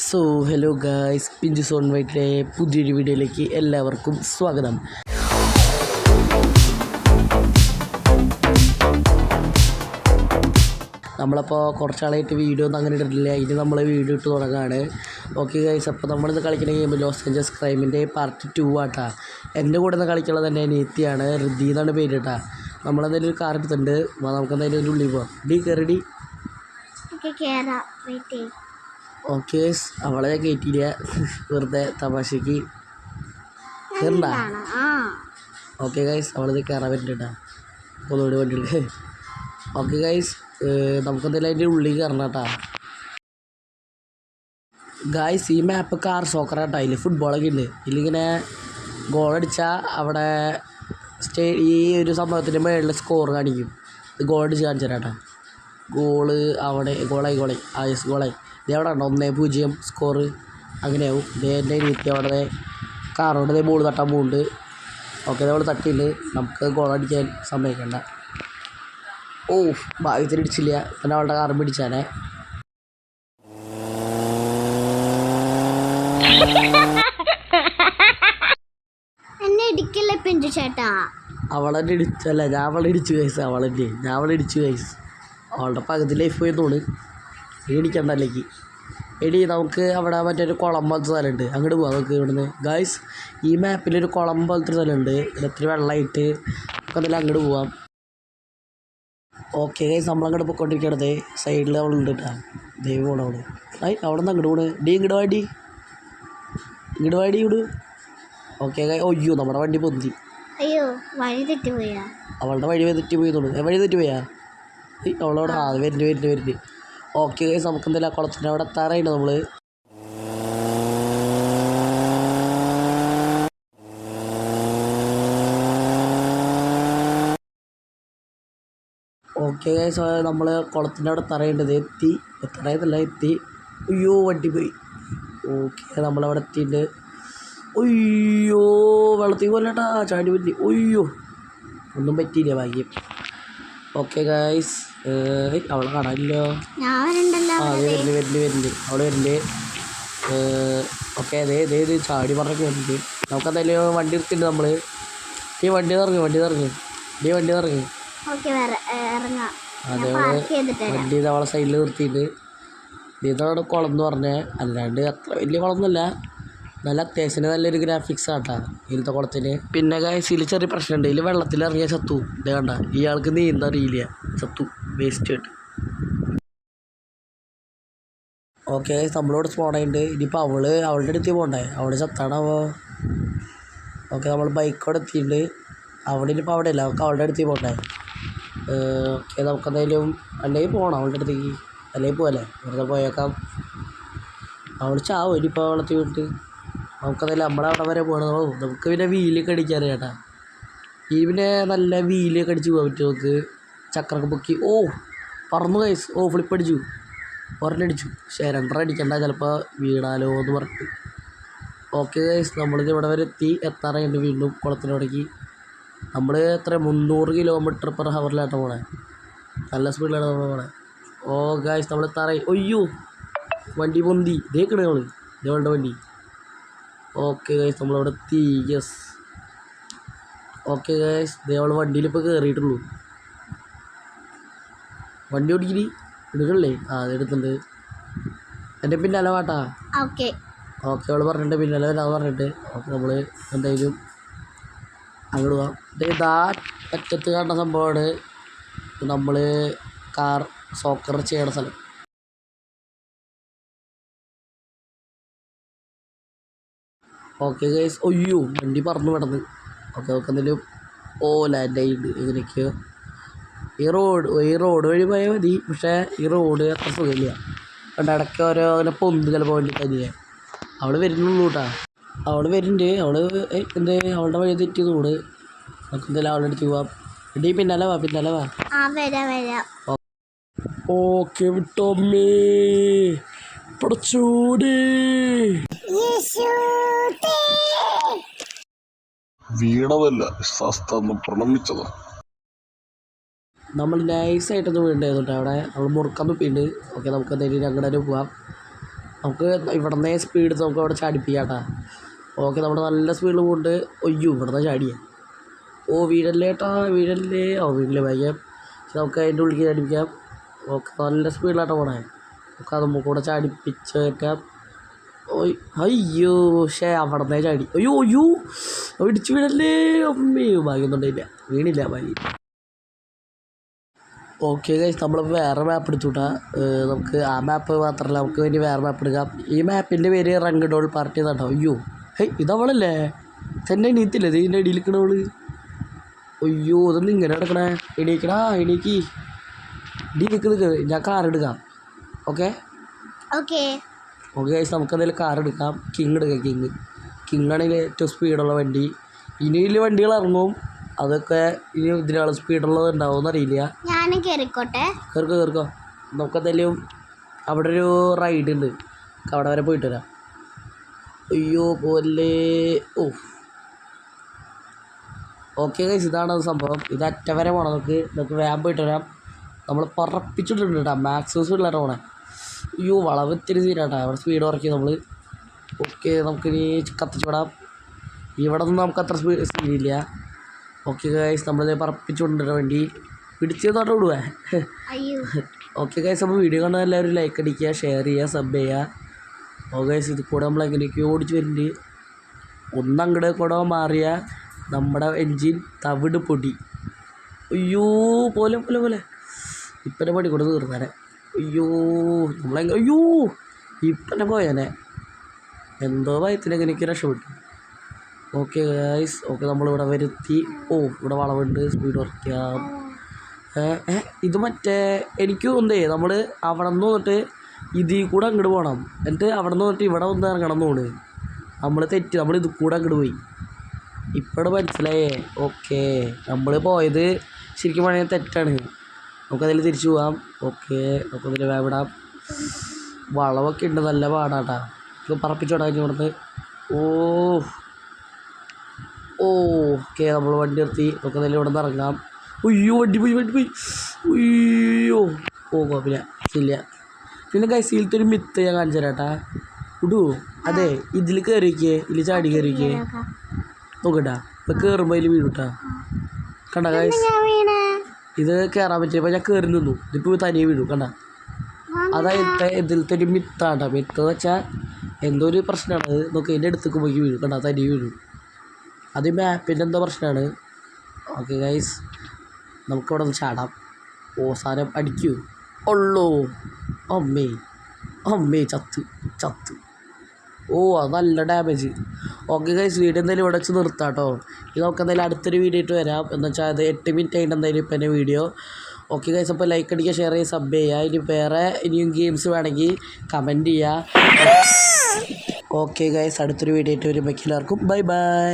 So hello guys, പിഞ്ചു zone വൈറ്റിലെ പുതിയൊരു വീഡിയോയിലേക്ക് എല്ലാവർക്കും സ്വാഗതം. നമ്മളപ്പോൾ കുറച്ചാളായിട്ട് വീഡിയോ ഒന്നും അങ്ങനെ ഇട്ടിട്ടില്ല. ഇനി നമ്മൾ വീഡിയോ ഇട്ട് തുടങ്ങുകയാണ്. ഓക്കെ ഗൈസ്, അപ്പോൾ നമ്മളിന്ന് കളിക്കുന്ന ഗെയിം ലോസ് ഏഞ്ചൽസ് ക്രൈമിൻ്റെ പാർട്ട് 2 ആട്ടാ. എൻ്റെ കൂടെ നിന്ന് കളിക്കുന്നത് തന്നെ നീത്തിയാണ്, ഋതി എന്നാണ് പേര് കേട്ടാ. നമ്മളെന്തായാലും ഒരു കാർ എടുത്തിട്ടുണ്ട്, നമുക്കെന്തായാലും ഒരു ഉള്ളിൽ പോവാം. ഡി കയറി. ഓക്കെ, അവളെ കയറ്റിയില്ല, വെറുതെ തമാശക്ക് കയറണ്ട. ഓക്കെ ഗൈസ്, അവളത് കയറാൻ പറ്റുന്നുണ്ടാ ഒന്നുകൂടി വണ്ടിയുണ്ട്. ഓക്കെ ഗൈസ്, നമുക്കെന്തായാലും അതിൻ്റെ ഉള്ളിൽ കയറണം കേട്ടാ. ഗായ്സ്, ഈ മാപ്പ് കാർ സോക്കറാട്ടോ. അതിൽ ഫുട്ബോളൊക്കെ ഉണ്ട്. ഇതിലിങ്ങനെ ഗോളടിച്ചാൽ അവിടെ ഈ ഒരു സംഭവത്തിൻ്റെ മുകളിൽ സ്കോർ കാണിക്കും. ഇത് ഗോളടിച്ച് കാണിച്ചു തരാം. ഗോള് അവിടെ ഗോളായി യെസ് ഗോളായി. ഇത് അവിടെ ഉണ്ടോ 1-0 സ്കോറ് അങ്ങനെയാവും. എൻ്റെ രീതി അവിടെ കാറോടെ ബോൾ തട്ടാൻ പോകുന്നുണ്ട്. ഓക്കെ, നമ്മൾ തട്ടിയിട്ട് നമുക്ക് ഗോളടിക്കാൻ സമ്മതിക്കണ്ട. ഓ, ഭാഗ്യത്തിന് ഇടിച്ചില്ല, പിന്നെ അവളുടെ കാറും പിടിച്ചാനേ. അവളെന്നെ ഇടിച്ചല്ല, ഞാൻ അവളെ ഇടിച്ചു കൈസ്. ഞാൻ അവളെ ഇടിച്ചു കൈസ്. അവളുടെ പകുതി ലൈഫ് പോയി തോണ്. ഇടിക്കണ്ടല്ലേക്ക് എടി. നമുക്ക് അവിടെ മറ്റൊരു കുളം പോലത്തെ സ്ഥലമുണ്ട്, അങ്ങോട്ട് പോവാം നമുക്ക് ഇവിടുന്ന്. ഗായ്സ്, ഈ മാപ്പിലൊരു കുളം പോലത്തെ സ്ഥലമുണ്ട്, ഇത്തിരി വെള്ളമായിട്ട്. നമുക്ക് എന്തായാലും അങ്ങോട്ട് പോവാം. ഓക്കെ ഗൈസ്, നമ്മളങ്ങോട്ട് പോയിക്കൊണ്ടിരിക്കണത്. സൈഡിൽ അവളുണ്ട് കേട്ടാ, ദൈവം പോണ അവള്. അവിടെ നിന്ന് അങ്ങോട്ട് പോണ്. ഡി ഇങ്ങോട്ട് വാടി ഇങ്ങോട്ട്. ഓക്കെ ഗൈസ്, അയ്യോ നമ്മുടെ വണ്ടി പൊന്തി. അവളുടെ വഴി തെറ്റി പോയി തോന്നുന്നു. വഴി തെറ്റി പോയാ അവളവിടെ വരുന്നുണ്ട്. ഓക്കെ ഗൈസ്, നമുക്ക് എന്തായാലും ആ കുളത്തിൻ്റെ അവിടെ എത്താറായിട്ട് നമ്മൾ. ഓക്കെ ഗൈസ്, നമ്മൾ കുളത്തിൻ്റെ അവിടെ എത്താറായിട്ടത്. എത്തി. അയ്യോ വണ്ടി പോയി. ഓക്കെ, നമ്മളവിടെ എത്തിയിട്ട്. അയ്യോ, വെള്ളത്തിൽ പോലെട്ടാ, ചാടി പറ്റി. അയ്യോ, ഒന്നും പറ്റിയില്ല, ഭാഗ്യം. ഓക്കെ ഗൈസ്, അവളെ കാണാനില്ലോ. വരുന്നുണ്ട് അവള് വരുന്നുണ്ട്. ഓക്കെ, അതേ ചാടി പറഞ്ഞൊക്കെ വരുന്നുണ്ട്. നമുക്കെന്തായാലും വണ്ടി എടുത്തിട്ടുണ്ട് നമ്മൾ. ഈ വണ്ടി നിറങ്ങി അതേപോലെ വണ്ടി അവളെ സൈഡിൽ നിർത്തിയിട്ട്. ഇതാണ് കുളം എന്ന് പറഞ്ഞാൽ, അല്ലാണ്ട് അത്ര വലിയ കുളമൊന്നുമല്ല, നല്ല അത്യാവശ്യത്തിന് നല്ലൊരു ഗ്രാഫിക്സ് ആട്ടാ ഇതിലത്തെ കുളത്തിന്. പിന്നെ ഗൈസ്, ഇതിൽ ചെറിയ പ്രശ്നമുണ്ട്. ഇതിൽ വെള്ളത്തിൽ ഇറങ്ങിയ ചത്തു. ഇതേ കണ്ട, ഇയാൾക്ക് നീന്താൻ അറിയില്ല, ചത്തു, വേസ്റ്റ് ആയിട്ട്. ഓക്കെ, നമ്മളോട് സ്പോണായിട്ട്. ഇനിയിപ്പോൾ അവളുടെ അടുത്ത് പോകണ്ടേ, അവൾ ചത്താണാവോ. ഓക്കെ, നമ്മൾ ബൈക്കോടെ എത്തിയിട്ടുണ്ട്. ഇനിയിപ്പോൾ അവിടെ ഇല്ല, നമുക്ക് അവളുടെ അടുത്ത് പോകണ്ടേ. ഓക്കെ, നമുക്കെന്തായാലും അല്ലെങ്കിൽ പോകണം അവളുടെ അടുത്തേക്ക്, അല്ലെങ്കിൽ പോകല്ലേ, വെറുതെ പോയേക്കാം. അവൾ ചാവും ഇനിയിപ്പോൾ വെള്ളത്തിൽ വിട്ട്. നമുക്കതെല്ലാം നമ്മളവിടെ വരെ പോകണോ. നമുക്ക് പിന്നെ വീലൊക്കെ അടിക്കാൻ ചേട്ടാ. പിന്നെ നല്ല വീലൊക്കെ അടിച്ച് പോകാൻ പറ്റും നമുക്ക്. ചക്രമൊക്കെ പൊക്കി. ഓ, പറന്നു ഗൈസ്. ഓ, ഫ്ലിപ്പ് അടിച്ചു, ഒരെണ്ണടിച്ചു. പക്ഷേ 2 അടിക്കണ്ട, ചിലപ്പോൾ വീണാലോ എന്ന് പറഞ്ഞിട്ട്. ഓക്കെ ഗൈസ്, നമ്മളിത് ഇവിടെ വരെ എത്താറായിട്ട് വീണ്ടും കുളത്തിനോടേക്ക്. നമ്മൾ 300 km/h പോണേ. നല്ല സ്പീഡിലാണ് നമ്മൾ പോണേ. ഓ ഗൈസ്, നമ്മൾ എത്താറായി. അയ്യോ, വണ്ടി പൊന്തി. ഇതേക്കണേ ഇതേവളുടെ വണ്ടി. ഓക്കെ ഗൈസ്, നമ്മളവിടെ എത്തി. യെസ്. ഓക്കെ ഗൈസ്, അവൾ വണ്ടിയിലിപ്പോൾ കയറിയിട്ടുള്ളൂ. വണ്ടി ഓടിക്കിരി എടുക്കണല്ലേ. അതെടുത്തിട്ടുണ്ട്. എൻ്റെ പിന്നാലെ വാട്ടാ. ഓക്കെ, അവൾ പറഞ്ഞിട്ട് പിന്നാലെ വരാമെന്ന് പറഞ്ഞിട്ട്. ഓക്കെ, നമ്മൾ എന്തായാലും അങ്ങോട്ട് പോവാം. ഇതാ അറ്റത്ത് കാണുന്ന സംഭവമാണ് നമ്മൾ കാർ സോക്കർ ചെയ്യണ സ്ഥലം. ഓക്കെ ഗൈസ്, അയ്യോ വണ്ടി പറന്നു കിടന്ന്. ഓക്കെ, എന്തെങ്കിലും ലാൻഡായിട്ട് എങ്ങനെയൊക്കെയോ. ഈ റോഡ് വഴി പോയാൽ മതി, പക്ഷേ ഈ റോഡ് അത്ര സുഖമില്ല. കണ്ട ഇടയ്ക്ക് ഓരോ അങ്ങനെ പൊന്ത് ചിലപ്പോൾ വേണ്ടി തനിയെ. അവൾ വരുന്നുള്ളൂ കേട്ടാ. അവൾ വരുന്നുണ്ട്. അവളുടെ വഴി തെറ്റി തോട്. നമുക്ക് എന്തായാലും അവളുടെ അടുത്ത് പോവാം. ഇടീ പിന്നാലെ വാ. ഓക്കെ, വിട്ടോമ്മേ പടച്ചൂടി. വീണതല്ല, ശാസ്ത്രം പ്രണമിച്ചതാ. നമ്മൾ നൈസായിട്ടൊന്ന് വീണ്ടായിരുന്നു കേട്ടോ. അവിടെ നമ്മൾ മുറുക്കാൻ തുപ്പിയിട്ടുണ്ട്. ഓക്കെ, നമുക്ക് എന്തായാലും അങ്ങോട്ട് പോവാം. നമുക്ക് ഇവിടെ നിന്നേ സ്പീഡ് നമുക്ക് അവിടെ ചാടിപ്പിക്കാം കേട്ടാ. ഓക്കെ നമ്മുടെ നല്ല സ്പീഡിൽ പോകുന്നുണ്ട്. ഒയ്യോ ഇവിടെ നിന്ന് ചാടിയ. ഓ വീഴല്ലേ ഏട്ടാ വീഴല്ലേ. ഓ വീട്ടിൽ വയ്ക്കാം. നമുക്ക് അതിൻ്റെ ഉള്ളിൽ ചാടിപ്പിക്കാം. ഓക്കെ നല്ല സ്പീഡിലാട്ടോ പോണേ. നമുക്ക് അത് നമുക്ക് കൂടെ ചാടിപ്പിച്ച് കയറ്റാം. ഓയ് അയ്യോ അവിടെ നിന്നേ ചാടി. അയ്യോ അയ്യോ ഇടിച്ച് വീഴല്ലേ. അമ്മയോ ഭാഗ്യൊന്നുണ്ടായില്ല, വീണില്ല ഭാഗ്യം. ഓക്കെ ഗൈസ് നമ്മളിപ്പോൾ വേറെ മാപ്പ് എടുത്തുവിട്ടാ. നമുക്ക് ആ മാപ്പ് മാത്രമല്ല നമുക്ക് വേണ്ടി വേറെ മാപ്പ് എടുക്കാം. ഈ മാപ്പിൻ്റെ പേര് റങ്ക് ഡോൾ പാർട്ടി എന്നാട്ടോ. അയ്യോ ഹേയ് ഇതവളല്ലേ തന്നെ എണീത്തില്ലേ ഇതിൻ്റെ അടിയിൽ നിൽക്കണവള്. അയ്യോ ഇതൊന്നും ഇങ്ങനെ കിടക്കണേ. എണീക്കടാ എണീക്ക്. നിൽക്ക് ഞാൻ കാർ എടുക്കാം. ഓക്കെ ഓക്കെ ഓക്കെ ഗൈസ് നമുക്കെന്തായാലും കാർ എടുക്കാം. കിങ് എടുക്കാം. കിങ് ആണെങ്കിൽ ഏറ്റവും സ്പീഡുള്ള വണ്ടി. ഇനിയിൽ വണ്ടികൾ ഇറങ്ങും, അതൊക്കെ ഇനി ഇതിനാൾ സ്പീഡുള്ളത് ഉണ്ടാവുമെന്ന് അറിയില്ല. ഞാനും കയറിക്കോട്ടെ. കയറിക്കോ. നമുക്കെന്തായാലും അവിടെ ഒരു റൈഡ് ഉണ്ട്, അവിടെ വരെ പോയിട്ട് വരാം. അയ്യോ പോലെ. ഓ ഓക്കെ ഗൈസ് ഇതാണ് സംഭവം. ഇത് അറ്റവരെ പോകണം. നമുക്ക് വേഗം പോയിട്ട് വരാം. നമ്മൾ പറപ്പിച്ചിട്ടുണ്ട് കേട്ടോ, മാക്സിമം സ്പീഡിലാണ് പോണേ. അയ്യോ വളവ് ഇത്തിരി സീനാട്ടാ, അവിടെ സ്പീഡ് കുറയ്ക്കും നമ്മൾ. ഓക്കെ നമുക്കിനി കത്തിച്ച് വിടാം. ഇവിടെ നിന്ന് നമുക്ക് അത്ര സ്പീഡില്ല. ഓക്കെ ഗൈസ് നമ്മളിത് പറപ്പിച്ചുകൊണ്ടിട്ട് വേണ്ടി പിടിച്ച് തൊട്ട് വിടുവേ. ഓക്കെ ഗൈസ് അപ്പോൾ വീഡിയോ കണ്ടാൽ എല്ലാവരും ലൈക്ക് അടിക്കുക, ഷെയർ ചെയ്യുക, സബ് ചെയ്യുക. ഓക്കെ ഗൈസ് ഇത് കൂടെ നമ്മൾ എങ്ങനെയൊക്കെയോ ഓടിച്ച് വരുന്നുണ്ട്. ഒന്നങ്ങടെ കൂടെ മാറിയ നമ്മുടെ എൻജിൻ തവിട് പൊടി. അയ്യോ പോലെ പോലെ പോലെ ഇപ്പൻ്റെ പണി കൂടെ തീർന്നേനെ. അയ്യോ അയ്യോ ഇപ്പന്നെ പോയേനെ. എന്തോ ഭയത്തിനൊക്കെ എനിക്ക് രക്ഷപ്പെട്ടു. ഓക്കെ ഗൈസ് ഓക്കെ നമ്മളിവിടെ വരുത്തി. ഓ ഇവിടെ വളവുണ്ട്, സ്പീഡ് കുറയ്ക്കാം. ഇത് മറ്റേ എനിക്ക് തോന്നുന്നേ നമ്മൾ അവിടെ നിന്ന് വന്നിട്ട് ഇതിൽ കൂടെ അങ്ങോട്ട് പോകണം, എന്നിട്ട് അവിടെ നിന്ന് വന്നിട്ട് ഇവിടെ വന്ന് ഇറങ്ങണം എന്ന് തോന്നുന്നു. നമ്മൾ തെറ്റി, നമ്മൾ ഇത് കൂടെ അങ്ങോട്ട് പോയി. ഇപ്പോഴും മനസ്സിലായേ. ഓക്കെ നമ്മൾ പോയത് ശരിക്കും പറഞ്ഞാൽ തെറ്റാണ്. നമുക്കതിൽ തിരിച്ചു പോകാം. ഓക്കെ നമുക്കതിൽ വേവിടാം. വളവൊക്കെ ഉണ്ട്, നല്ല പാടാട്ടാ. ഇത് പറപ്പിച്ചോടാ ഇവിടുന്ന്. ഓക്കെ നമ്മൾ വണ്ടി നിർത്തി. നമുക്കതിൽ ഇവിടെ നിന്ന് ഇറങ്ങാം. ഉയ്യോ വണ്ടി പോയി. ഉയ്യോ കുഴപ്പമില്ല ഇല്ല. പിന്നെ ഗൈസിലത്തെ ഒരു മിത്ത് ഞാൻ കാണിച്ചു തരാം കേട്ടാ. ഇടൂ അതെ ഇതിൽ കയറിക്കേ, ഇതിൽ ചാടി കയറിക്കേ. നോക്കട്ടാ ഇപ്പം കയറുമ്പോൾ അതിൽ വീഴുട്ടാ. കണ്ട ഗൈസ് ഇത് കയറാൻ പറ്റിയപ്പോൾ ഞാൻ കയറി നിന്നു. ഇതിപ്പോൾ തനിയെ വീഴും കണ്ട. അതായത് ഇതിലത്തെ ഒരു മിത്താണ്ട. മിത്ത് എന്ന് വെച്ചാൽ എന്തോ ഒരു പ്രശ്നമാണ്. അത് നോക്കി എൻ്റെ അടുത്തേക്ക് പോയി വീഴും കണ്ട, തനിയെ വീഴും. അത് മാപ്പിൻ്റെ എന്തോ പ്രശ്നമാണ്. ഓക്കെ ഗൈസ് നമുക്കിവിടെ നിന്ന് ചാടാം. സാധനം അടിക്കൂ ഉള്ളൂ. അമ്മേ ചത്ത്. അത് നല്ല ഡാമേജ്. ഓക്കെ ഗൈസ് വീഡിയോ എന്തായാലും ഇവിടെ വെച്ച് നിർത്താം കേട്ടോ. ഇത് നമുക്ക് എന്തായാലും അടുത്തൊരു വീഡിയോ ആയിട്ട് വരാം. എന്ന് വെച്ചാൽ അത് 8 മിനിറ്റ് ആയിട്ട് എന്തായാലും ഇപ്പം എൻ്റെ വീഡിയോ. ഓക്കെ ഗൈസ് അപ്പോൾ ലൈക്ക് അടിക്കുക, ഷെയർ ചെയ്യുക, സബ് ചെയ്യുക. ഇനി വേറെ ഇനിയും ഗെയിംസ് വേണമെങ്കിൽ കമൻറ്റ് ചെയ്യുക. ഓക്കെ ഗൈസ് അടുത്തൊരു വീഡിയോ ആയിട്ട് വരുമ്പോൾ എല്ലാവർക്കും ബൈ.